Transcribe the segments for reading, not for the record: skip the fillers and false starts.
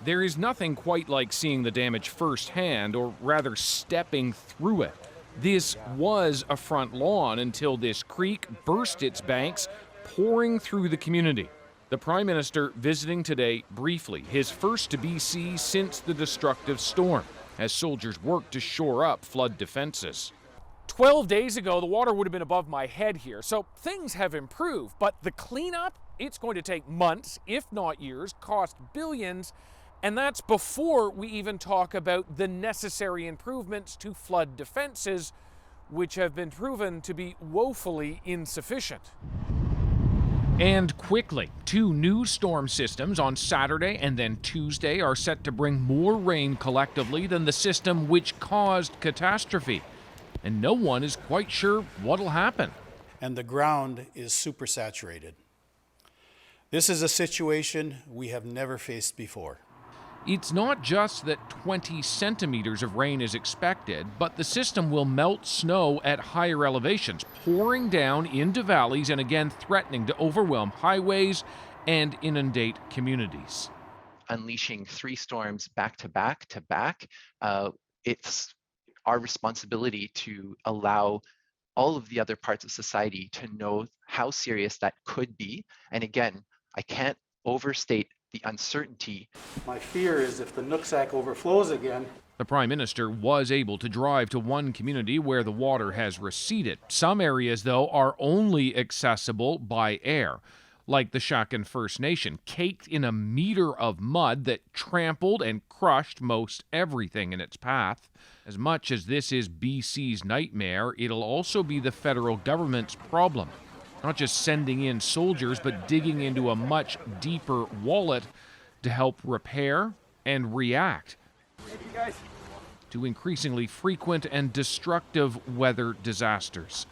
There is nothing quite like seeing the damage firsthand, or rather stepping through it. This was a front lawn until this creek burst its banks, pouring through the community. The Prime Minister visiting today briefly, his first to BC since the destructive storm, as soldiers work to shore up flood defenses. 12 days ago, the water would have been above my head here, so things have improved. But the cleanup, it's going to take months, if not years, cost billions, and that's before we even talk about the necessary improvements to flood defenses, which have been proven to be woefully insufficient. And quickly, 2 new storm systems on Saturday and then Tuesday are set to bring more rain collectively than the system which caused catastrophe. And no one is quite sure what'll happen. And the ground is supersaturated. This is a situation we have never faced before. It's not just that 20 centimeters of rain is expected, but the system will melt snow at higher elevations, pouring down into valleys and again threatening to overwhelm highways and inundate communities. Unleashing 3 storms back to back to back, it's our responsibility to allow all of the other parts of society to know how serious that could be. And again, I can't overstate the uncertainty. My fear is if the Nooksack overflows again. The Prime Minister was able to drive to one community where the water has receded. Some areas, though, are only accessible by air, like the Shaken First Nation, caked in a meter of mud that trampled and crushed most everything in its path. As much as this is BC's nightmare, it'll also be the federal government's problem. Not just sending in soldiers, but digging into a much deeper wallet to help repair and react to increasingly frequent and destructive weather disasters.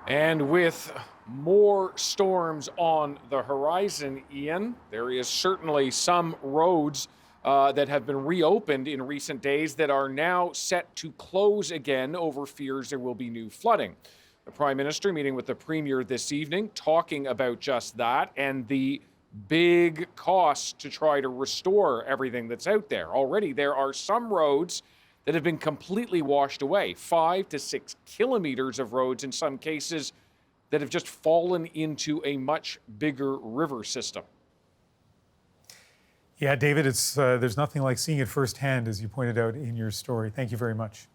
And with more storms on the horizon, Ian, there is certainly some roads that have been reopened in recent days that are now set to close again over fears there will be new flooding. The Prime Minister meeting with the Premier this evening, talking about just that and the big costs to try to restore everything that's out there. Already there are some roads that have been completely washed away, 5 to 6 kilometers of roads in some cases that have just fallen into a much bigger river system. Yeah, David, there's nothing like seeing it firsthand, as you pointed out in your story. Thank you very much.